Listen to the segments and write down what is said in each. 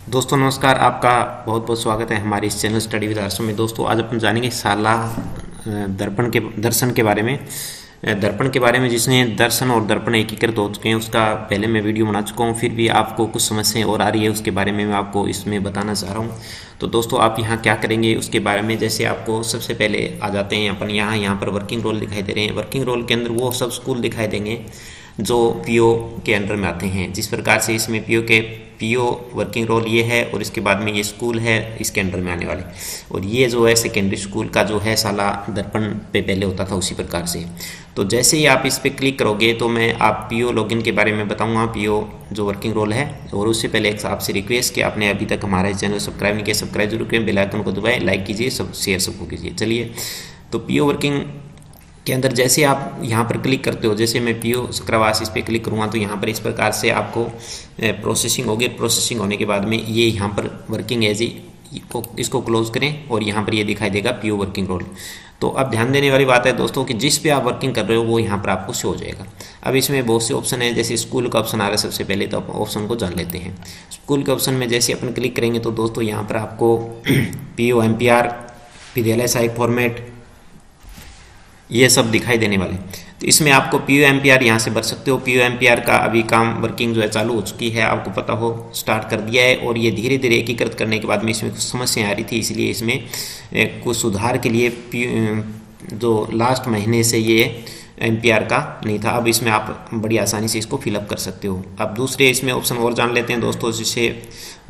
दोस्तों नमस्कार। आपका बहुत बहुत स्वागत है हमारे इस चैनल स्टडी विद हर्ष में। दोस्तों आज अपन जानेंगे साला दर्शन के बारे में। दर्पण के बारे में जिसने दर्शन और दर्पण एकीकृत हो चुके हैं उसका पहले मैं वीडियो बना चुका हूँ। फिर भी आपको कुछ समस्याएं और आ रही है, उसके बारे में मैं आपको इसमें बताना चाह रहा हूँ। तो दोस्तों आप यहाँ क्या करेंगे उसके बारे में, जैसे आपको सबसे पहले आ जाते हैं अपन यहाँ पर वर्किंग रोल दिखाई दे रहे हैं। वर्किंग रोल के अंदर वो सब स्कूल दिखाई देंगे जो पीओ के अंडर में आते हैं। जिस प्रकार से इसमें पीओ वर्किंग रोल ये है और इसके बाद में ये स्कूल है इसके अंडर में आने वाले, और ये जो है सेकेंडरी स्कूल का जो है साला दर्पण पे पहले होता था उसी प्रकार से। तो जैसे ही आप इस पर क्लिक करोगे तो मैं आप पीओ लॉगिन के बारे में बताऊंगा, पीओ जो वर्किंग रोल है। और उससे पहले एक आपसे रिक्वेस्ट कि आपने अभी तक हमारा चैनल सब्सक्राइब नहीं किया, सब्सक्राइब जरूर करें, बेल आइकन को दबाएं, लाइक कीजिए, सब शेयर सबको कीजिए। चलिए, तो पीओ वर्किंग के अंदर जैसे आप यहाँ पर क्लिक करते हो, जैसे मैं पीओ चक्रवास इस पर क्लिक करूँगा तो यहाँ पर इस प्रकार से आपको प्रोसेसिंग होगी। प्रोसेसिंग होने के बाद में ये यहाँ पर वर्किंग एज इसको क्लोज करें और यहाँ पर ये दिखाई देगा पीओ वर्किंग रोल। तो अब ध्यान देने वाली बात है दोस्तों कि जिस पे आप वर्किंग कर रहे हो वो यहाँ पर आपको शो हो जाएगा। अब इसमें बहुत से ऑप्शन है, जैसे स्कूल का ऑप्शन आ रहा है सबसे पहले, तो आप ऑप्शन को जान लेते हैं। स्कूल के ऑप्शन में जैसे अपन क्लिक करेंगे तो दोस्तों यहाँ पर आपको पीओ एमपीआर, विद्यालय सहायक फॉर्मेट, ये सब दिखाई देने वाले। तो इसमें आपको पीओ एमपीआर यहाँ से भर सकते हो। पीओ एमपीआर का अभी काम वर्किंग जो है चालू हो चुकी है, आपको पता हो स्टार्ट कर दिया है। और ये धीरे धीरे एकीकृत करने के बाद में इसमें कुछ समस्याएं आ रही थी, इसलिए इसमें कुछ सुधार के लिए जो लास्ट महीने से ये एमपीआर का नहीं था, अब इसमें आप बड़ी आसानी से इसको फिलअप कर सकते हो। अब दूसरे इसमें ऑप्शन और जान लेते हैं दोस्तों, जिससे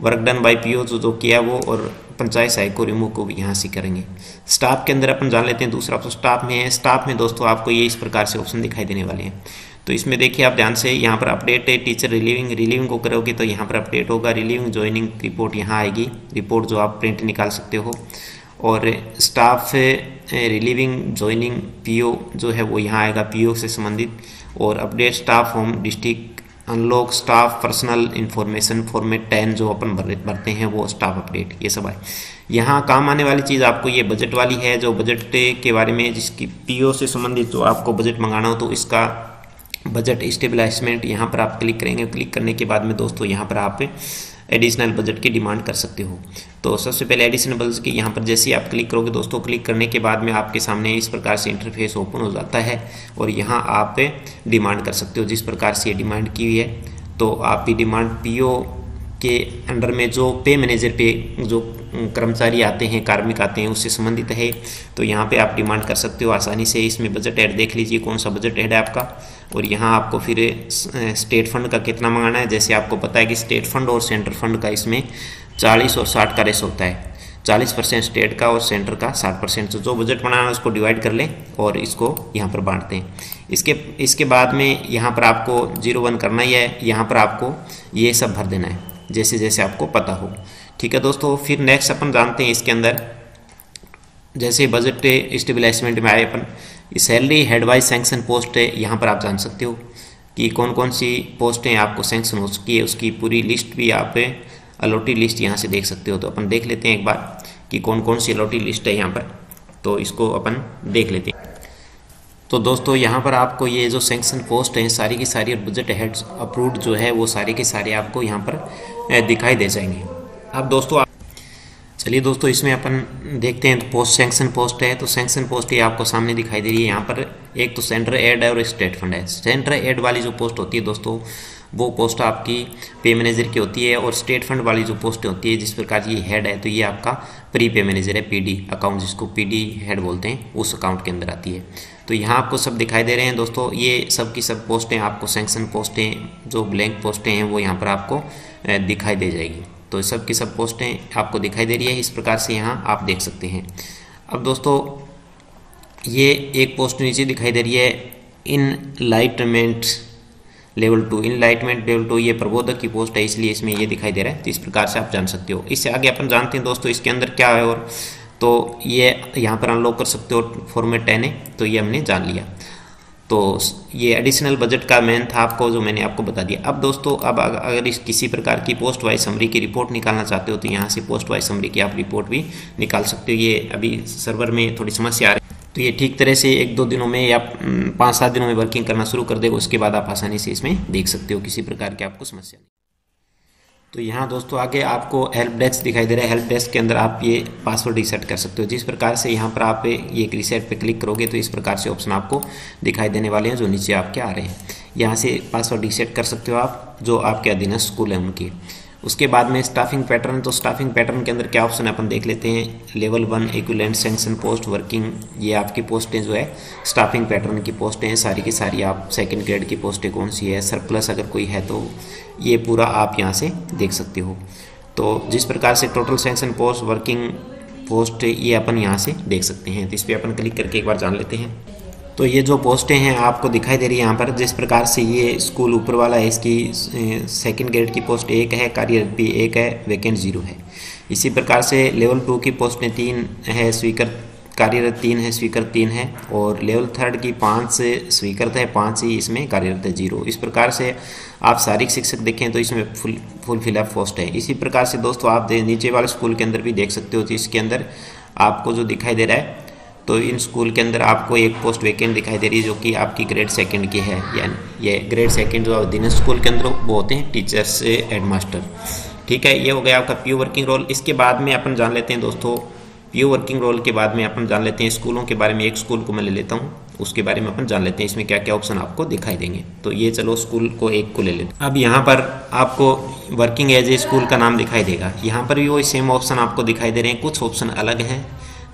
वर्क डन बाय पीओ जो किया वो, और पंचायत सहायक को रिमूव को भी यहाँ से करेंगे। स्टाफ के अंदर अपन जान लेते हैं दूसरा ऑप्शन स्टाफ में है। स्टाफ में दोस्तों आपको ये इस प्रकार से ऑप्शन दिखाई देने वाले हैं। तो इसमें देखिए आप ध्यान से, यहाँ पर अपडेट है टीचर रिलीविंग को करोगे तो यहाँ पर अपडेट होगा। रिलीविंग ज्वाइनिंग रिपोर्ट यहाँ आएगी, रिपोर्ट जो आप प्रिंट निकाल सकते हो। और स्टाफ रिलीविंग ज्वाइनिंग पीओ जो है वो यहाँ आएगा पीओ से संबंधित। और update staff home district unlock staff personal information format 10 जो अपन भरते हैं वो स्टाफ अपडेट, ये सब है। यहाँ काम आने वाली चीज़ आपको ये बजट वाली है, जो बजट के बारे में जिसकी पीओ से संबंधित जो आपको बजट मंगाना हो तो इसका बजट स्टेबलाइजमेंट यहाँ पर आप क्लिक करेंगे। क्लिक करने के बाद में दोस्तों यहाँ पर आप एडिशनल बजट की डिमांड कर सकते हो। तो सबसे पहले एडिशनल बजट की यहाँ पर जैसे ही आप क्लिक करोगे दोस्तों, क्लिक करने के बाद में आपके सामने इस प्रकार से इंटरफेस ओपन हो जाता है और यहाँ आप डिमांड कर सकते हो जिस प्रकार से ये डिमांड की हुई है। तो आपकी डिमांड पीओ के अंडर में जो पे मैनेजर पे जो कर्मचारी आते हैं, कार्मिक आते हैं, उससे संबंधित है। तो यहाँ पे आप डिमांड कर सकते हो आसानी से। इसमें बजट ऐड देख लीजिए कौन सा बजट ऐड है आपका, और यहाँ आपको फिर स्टेट फंड का कितना मंगाना है। जैसे आपको पता है कि स्टेट फंड और सेंट्रल फंड का इसमें 40 और 60 का रेस होता है, 40% स्टेट का और सेंटर का 60%। जो बजट बनाना है उसको डिवाइड कर लें और इसको यहाँ पर बांटते हैं। इसके बाद में यहाँ पर आपको 01 करना ही है, यहाँ पर आपको ये सब भर देना है जैसे जैसे आपको पता हो। ठीक है दोस्तों, फिर नेक्स्ट अपन जानते हैं इसके अंदर जैसे बजट स्टेबलाइजमेंट में आए अपन salary head wise sanction post है। यहाँ पर आप जान सकते हो कि कौन कौन सी पोस्टें आपको सैंक्शन हो चुकी है, उसकी पूरी लिस्ट भी आप अलॉटी लिस्ट यहाँ से देख सकते हो। तो अपन देख लेते हैं एक बार कि कौन कौन सी अलॉटी लिस्ट है यहाँ पर, तो इसको अपन देख लेते हैं। तो दोस्तों यहाँ पर आपको ये जो सैंक्शन पोस्ट हैं सारी की सारी और बजट हेड्स अप्रूव्ड जो है वो सारे के सारे आपको यहाँ पर दिखाई दे जाएंगे। अब दोस्तों चलिए दोस्तों इसमें अपन देखते हैं। तो पोस्ट सैंक्शन पोस्ट है, तो सैंक्शन पोस्ट ये आपको सामने दिखाई दे रही है। यहाँ पर एक तो सेंटर एड है और स्टेट फंड है। सेंटर एड वाली जो पोस्ट होती है दोस्तों वो पोस्ट आपकी पे मैनेजर की होती है, और स्टेट फंड वाली जो पोस्ट होती है जिस प्रकार ये हेड है तो ये आपका प्री पे मैनेजर है, पीडी अकाउंट जिसको पीडी हेड बोलते हैं, उस अकाउंट के अंदर आती है। तो यहाँ आपको सब दिखाई दे रहे हैं दोस्तों, ये सब की सब पोस्टें आपको सैंक्शन पोस्टें जो ब्लैंक पोस्टें हैं वो यहाँ पर आपको दिखाई दे जाएगी। तो सब की सब पोस्टें आपको दिखाई दे रही है, इस प्रकार से यहाँ आप देख सकते हैं। अब दोस्तों ये एक पोस्ट नीचे दिखाई दे रही है इनलाइटमेंट लेवल 2। इनलाइटमेंट लेवल 2 ये प्रबोधक की पोस्ट है, इसलिए इसमें ये दिखाई दे रहा है। तो इस प्रकार से आप जान सकते हो। इससे आगे अपन जानते हैं दोस्तों इसके अंदर क्या है, और तो ये यहाँ पर अनलॉक कर सकते हो फॉर्मेट 10 है, तो ये हमने जान लिया। तो ये एडिशनल बजट का मेन था आपको जो मैंने आपको बता दिया। अब दोस्तों अब अगर इस किसी प्रकार की पोस्ट वाइज समरी की रिपोर्ट निकालना चाहते हो तो यहाँ से पोस्ट वाइज समरी की आप रिपोर्ट भी निकाल सकते हो। ये अभी सर्वर में थोड़ी समस्या आ रही है, तो ये ठीक तरह से 1-2 दिनों में या 5-7 दिनों में वर्किंग करना शुरू कर देगा। उसके बाद आप आसानी से इसमें देख सकते हो, किसी प्रकार की आपको समस्या नहीं। तो यहाँ दोस्तों आगे आपको हेल्प डेस्क दिखाई दे रहा है। हेल्प डेस्क के अंदर आप ये पासवर्ड रीसेट कर सकते हो। जिस प्रकार से यहाँ पर आप ये रीसेट पे क्लिक करोगे तो इस प्रकार से ऑप्शन आपको दिखाई देने वाले हैं जो नीचे आपके आ रहे हैं। यहाँ से पासवर्ड रीसेट कर सकते हो आप, जो आपके अधीनस्थ स्कूल है उनकी। उसके बाद में स्टाफिंग पैटर्न, तो स्टाफिंग पैटर्न के अंदर क्या ऑप्शन है अपन देख लेते हैं। Level 1 equivalent sanction post working, ये आपकी पोस्टें जो है स्टाफिंग पैटर्न की पोस्टें हैं सारी की सारी। आप सेकंड ग्रेड की पोस्टें कौन सी है, सरप्लस अगर कोई है तो ये पूरा आप यहाँ से देख सकते हो। तो जिस प्रकार से total sanction post working post ये अपन यहाँ से देख सकते हैं। तो इस पर अपन क्लिक करके एक बार जान लेते हैं। तो ये जो पोस्टें हैं आपको दिखाई दे रही है यहाँ पर। जिस प्रकार से ये स्कूल ऊपर वाला है, इसकी सेकंड ग्रेड की पोस्ट 1 है, कार्यरत भी 1 है, वैकेंट 0 है। इसी प्रकार से लेवल 2 की पोस्टें 3 है, स्वीकृत कार्यरत 3 है, स्वीकृत 3 है, और लेवल 3 की 5 स्वीकृत है, 5 ही इसमें कार्यरत है, 0। इस प्रकार से आप शारीरिक शिक्षक देखें तो इसमें फुल फिलअप पोस्ट है। इसी प्रकार से दोस्तों आप नीचे वाले स्कूल के अंदर भी देख सकते हो। तो इसके अंदर आपको जो दिखाई दे रहा है, तो इन स्कूल के अंदर आपको एक पोस्ट वैकेंट दिखाई दे रही है जो कि आपकी ग्रेड 2 की है। यानी ये ग्रेड 2 जो अधीनस्थ स्कूल के अंदर वो होते हैं टीचर्स हेडमास्टर। ठीक है, ये हो गया आपका पीओ वर्किंग रोल। इसके बाद में अपन जान लेते हैं दोस्तों, पीओ वर्किंग रोल के बाद में अपन जान लेते हैं स्कूलों के बारे में। एक स्कूल को मैं ले लेता हूँ, उसके बारे में अपन जान लेते हैं इसमें क्या क्या ऑप्शन आपको दिखाई देंगे। तो ये चलो स्कूल को एक को ले लेते हैं। अब यहाँ पर आपको वर्किंग एज ए स्कूल का नाम दिखाई देगा। यहाँ पर भी वही सेम ऑप्शन आपको दिखाई दे रहे हैं, कुछ ऑप्शन अलग हैं।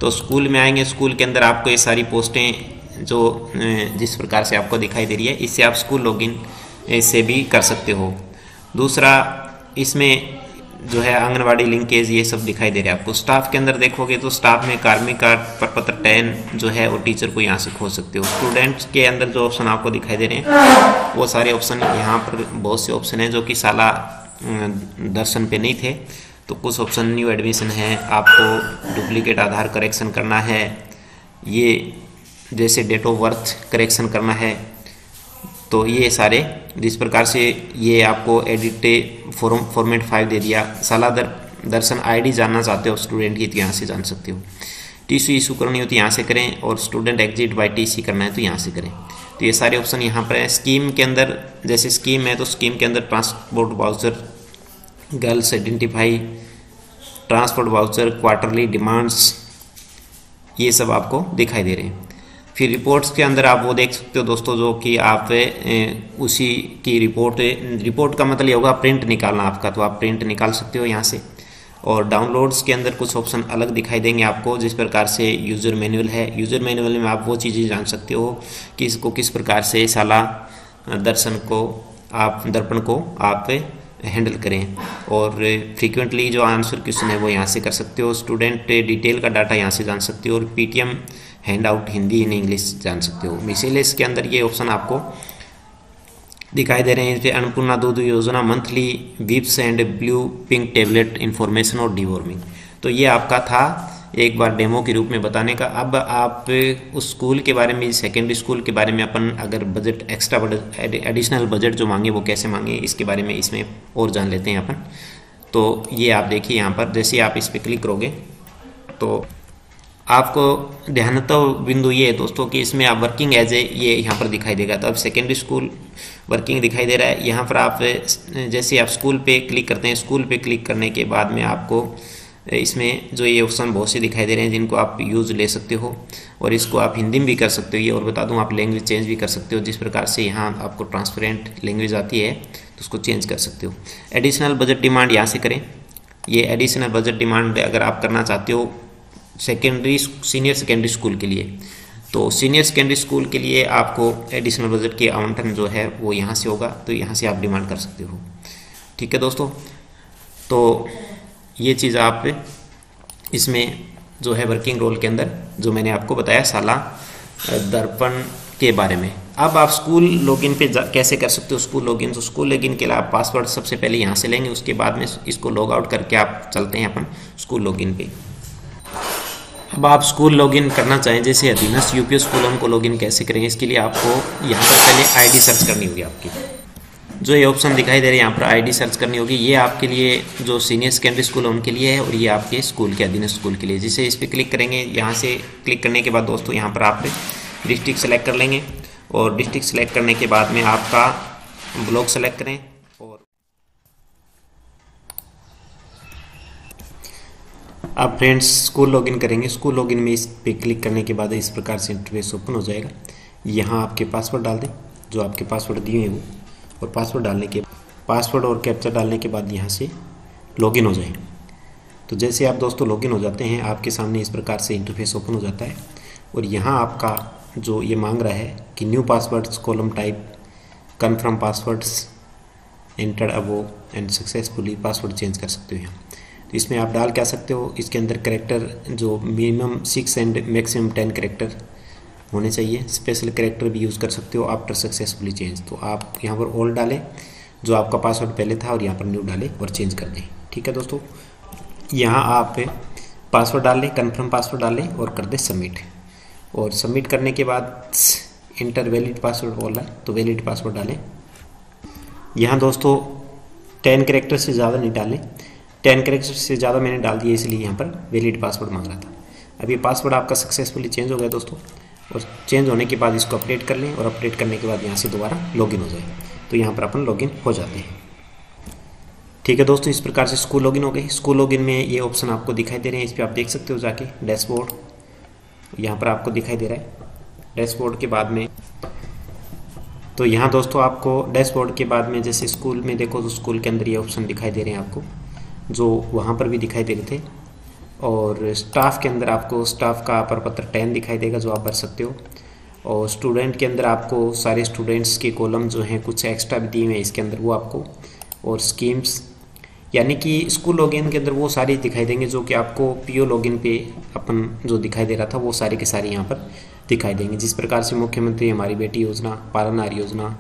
तो स्कूल में आएंगे, स्कूल के अंदर आपको ये सारी पोस्टें जो जिस प्रकार से आपको दिखाई दे रही है, इससे आप स्कूल लॉगिन से भी कर सकते हो। दूसरा इसमें जो है आंगनवाड़ी लिंकेज ये सब दिखाई दे रहा है आपको। स्टाफ के अंदर देखोगे तो स्टाफ में कार्मिक कार्ड प्रपत्र 10 जो है वो टीचर को यहाँ से खोज सकते हो। स्टूडेंट्स के अंदर जो ऑप्शन आपको दिखाई दे रहे हैं वो सारे ऑप्शन, यहाँ पर बहुत से ऑप्शन हैं जो कि साला दर्शन पे नहीं थे। तो कुछ ऑप्शन न्यू एडमिशन है, आपको डुप्लीकेट आधार करेक्शन करना है, ये जैसे डेट ऑफ बर्थ करेक्शन करना है। तो ये सारे जिस प्रकार से ये आपको एडिट फॉर्मेट 5 दे दिया। साला दर्शन आईडी जानना चाहते हो स्टूडेंट की तो यहाँ से जान सकते हो। टीसी इशू करनी हो तो यहाँ से करें, और स्टूडेंट एग्जिट बाय टीसी करना है तो यहाँ से करें। तो ये सारे ऑप्शन यहाँ पर है। स्कीम के अंदर जैसे स्कीम है तो स्कीम के अंदर transport voucher, girls identify, transport voucher, quarterly demands, ये सब आपको दिखाई दे रहे हैं। फिर रिपोर्ट्स के अंदर आप वो देख सकते हो दोस्तों जो कि आप उसी की रिपोर्ट का मतलब ये होगा प्रिंट निकालना आपका, तो आप प्रिंट निकाल सकते हो यहाँ से। और डाउनलोड्स के अंदर कुछ ऑप्शन अलग दिखाई देंगे आपको। जिस प्रकार से यूज़र मैनुअल है, यूज़र मैनुअल में आप वो चीज़ें जान सकते हो कि इसको किस प्रकार से साला दर्पण को आप हैंडल करें। और फ्रीक्वेंटली जो आंसर क्वेश्चन है वो यहाँ से कर सकते हो। स्टूडेंट डिटेल का डाटा यहाँ से जान सकते हो, और PTM hand out Hindi in English जान सकते हो। मिसेलेस के अंदर ये ऑप्शन आपको दिखाई दे रहे हैं। अन्नपूर्णा दूध योजना, monthly chips and blue pink tablet information और डिवॉर्मिंग। तो ये आपका था एक बार डेमो के रूप में बताने का। अब आप उस स्कूल के बारे में, सेकेंडरी स्कूल के बारे में अपन अगर budget extra budget additional budget जो मांगे वो कैसे मांगे इसके बारे में इसमें और जान लेते हैं अपन। तो ये आप देखिए यहाँ पर जैसे आप इस पर क्लिक करोगे तो आपको ध्यानतव बिंदु ये है दोस्तों कि इसमें आप वर्किंग एज ए ये यहाँ पर दिखाई देगा। तो अब सेकेंडरी स्कूल वर्किंग दिखाई दे रहा है। यहाँ पर आप जैसे आप स्कूल पे क्लिक करते हैं, स्कूल पे क्लिक करने के बाद में आपको इसमें जो ये ऑप्शन बहुत से दिखाई दे रहे हैं जिनको आप यूज़ ले सकते हो, और इसको आप हिंदी में भी कर सकते हो। ये और बता दूं आप लैंग्वेज चेंज भी कर सकते हो। जिस प्रकार से यहाँ आपको ट्रांसपेरेंट लैंग्वेज आती है तो उसको चेंज कर सकते हो। एडिशनल बजट डिमांड यहाँ से करें। ये एडिशनल बजट डिमांड अगर आप करना चाहते हो सीनियर सेकेंडरी स्कूल के लिए, तो सीनियर सेकेंडरी स्कूल के लिए आपको एडिशनल बजट की आवंटन जो है वो यहाँ से होगा, तो यहाँ से आप डिमांड कर सकते हो। ठीक है दोस्तों, तो ये चीज़ आप इसमें जो है वर्किंग रोल के अंदर जो मैंने आपको बताया साला दर्पण के बारे में। अब आप स्कूल लॉगिन पे कैसे कर सकते हो स्कूल लॉगिन। तो स्कूल लॉगिन के लिए आप पासवर्ड सबसे पहले यहाँ से लेंगे, उसके बाद में इसको लॉग आउट करके आप चलते हैं अपन स्कूल लॉगिन पे। अब आप स्कूल लॉगिन करना चाहें जैसे अधीनस्थ यूपी स्कूल, उनको लॉगिन कैसे करेंगे इसके लिए आपको यहाँ पर पहले आईडी सर्च करनी होगी। आपकी जो ये ऑप्शन दिखाई दे रहे हैं यहाँ पर आईडी सर्च करनी होगी। ये आपके लिए जो सीनियर सेकेंडरी स्कूल है उनके लिए है, और ये आपके स्कूल के अधीनस्थ स्कूल के लिए। जिसे इस पर क्लिक करेंगे, यहाँ से क्लिक करने के बाद दोस्तों यहाँ पर आप डिस्ट्रिक्ट सेलेक्ट कर लेंगे, और डिस्ट्रिक्ट सेलेक्ट करने के बाद में आपका ब्लॉक सेलेक्ट करें, और अब फ्रेंड्स स्कूल लॉगिन करेंगे। स्कूल लॉगिन में इस पे क्लिक करने के बाद इस प्रकार से इंटरफेस ओपन हो जाएगा। यहाँ आपके पासवर्ड डाल दें, जो आपके पासवर्ड दिए हैं वो, और पासवर्ड डालने के पासवर्ड और कैप्चा डालने के बाद यहाँ से लॉगिन हो जाए। तो जैसे आप दोस्तों लॉगिन हो जाते हैं, आपके सामने इस प्रकार से इंटरफेस ओपन हो जाता है। और यहाँ आपका जो ये मांग रहा है कि new passwords column type confirm passwords enter above and successfully password change कर सकते हो यहाँ। तो इसमें आप डाल क्या सकते हो, इसके अंदर करेक्टर जो मिनिमम 6 एंड मैक्सिमम 10 करेक्टर होने चाहिए। स्पेशल करेक्टर भी यूज़ कर सकते हो आफ्टर सक्सेसफुली चेंज। तो आप यहाँ पर ऑल डालें जो आपका पासवर्ड पहले था और यहाँ पर न्यू डालें और चेंज कर दें। ठीक है दोस्तों, यहाँ आप पासवर्ड डाल लें, कन्फर्म पासवर्ड डालें और कर दें सबमिट। और सबमिट करने के बाद इंटर वैलिड पासवर्ड बोला है तो वैलिड पासवर्ड डालें। यहाँ दोस्तों 10 करेक्टर से ज़्यादा नहीं डालें, 10 करेक्टर से ज़्यादा मैंने डाल दिया इसलिए यहाँ पर वैलिड पासवर्ड मांग रहा था। अब ये पासवर्ड आपका सक्सेसफुली चेंज हो गया दोस्तों। और चेंज होने के बाद इसको अपडेट कर लें और अपडेट करने के बाद यहाँ से दोबारा लॉगिन हो जाए। तो यहाँ पर अपन लॉगिन हो जाते हैं। ठीक है दोस्तों, इस प्रकार से स्कूल लॉगिन हो गई। स्कूल लॉगिन में ये ऑप्शन आपको दिखाई दे रहे हैं, इस पर आप देख सकते हो जाके डैशबोर्ड, यहाँ पर आपको दिखाई दे रहा है। डैशबोर्ड के बाद में तो यहाँ दोस्तों आपको डैशबोर्ड के बाद में जैसे स्कूल में देखो तो स्कूल के अंदर ये ऑप्शन दिखाई दे रहे हैं आपको, जो वहाँ पर भी दिखाई दे रहे थे। और स्टाफ के अंदर आपको स्टाफ का प्रपत्र 10 दिखाई देगा जो आप भर सकते हो। और स्टूडेंट के अंदर आपको सारे स्टूडेंट्स के कॉलम जो हैं कुछ एक्स्ट्रा भी दिए हुए हैं इसके अंदर वो आपको, और स्कीम्स यानी कि स्कूल लॉगिन के अंदर वो सारी दिखाई देंगे जो कि आपको पीओ लॉगिन पे अपन जो दिखाई दे रहा था वो सारे के सारे यहाँ पर दिखाई देंगे। जिस प्रकार से मुख्यमंत्री हमारी बेटी योजना, पालनहार योजना,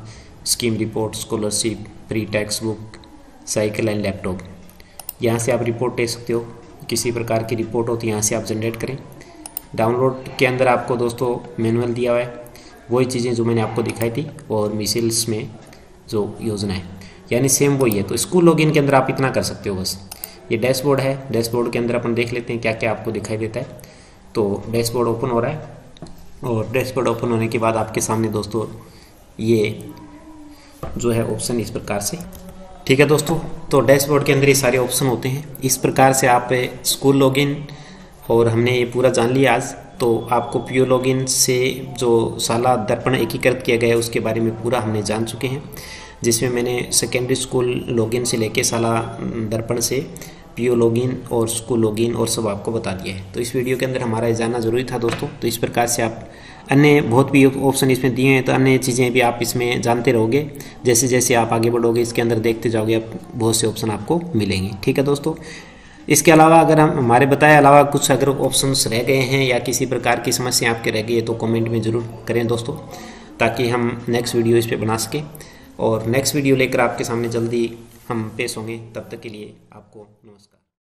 scheme report, scholarship, free text book, cycle and laptop, यहाँ से आप रिपोर्ट दे सकते हो। किसी प्रकार की रिपोर्ट हो तो यहाँ से आप जनरेट करें। डाउनलोड के अंदर आपको दोस्तों मैनुअल दिया हुआ है, वही चीज़ें जो मैंने आपको दिखाई थी, और मिसिल्स में जो योजना है यानी सेम वही है। तो स्कूल लॉगिन के अंदर आप इतना कर सकते हो बस। ये डैशबोर्ड है, डैशबोर्ड के अंदर अपन देख लेते हैं क्या क्या आपको दिखाई देता है। तो डैशबोर्ड ओपन हो रहा है, और डैशबोर्ड ओपन होने के बाद आपके सामने दोस्तों ये जो है ऑप्शन इस प्रकार से। ठीक है दोस्तों, तो डैशबोर्ड के अंदर ये सारे ऑप्शन होते हैं। इस प्रकार से आप स्कूल लॉगिन और हमने ये पूरा जान लिया आज। तो आपको पीओ लॉगिन से जो साला दर्पण एकीकृत किया गया है उसके बारे में पूरा हमने जान चुके हैं, जिसमें मैंने सेकेंडरी स्कूल लॉगिन से लेके साला दर्पण से पीओ लॉगिन और स्कूल लॉगिन और सब आपको बता दिया है। तो इस वीडियो के अंदर हमारा जानना जरूरी था दोस्तों। तो इस प्रकार से आप अन्य बहुत भी ऑप्शन इसमें दिए हैं, तो अन्य चीज़ें भी आप इसमें जानते रहोगे। जैसे जैसे आप आगे बढ़ोगे इसके अंदर देखते जाओगे, आप बहुत से ऑप्शन आपको मिलेंगे। ठीक है दोस्तों, इसके अलावा अगर हम हमारे बताए अलावा कुछ अगर ऑप्शंस रह गए हैं या किसी प्रकार की समस्या आपके रह गई है तो कमेंट में ज़रूर करें दोस्तों, ताकि हम नेक्स्ट वीडियो इस पर बना सकें। और नेक्स्ट वीडियो लेकर आपके सामने जल्दी हम पेश होंगे। तब तक के लिए आपको नमस्कार।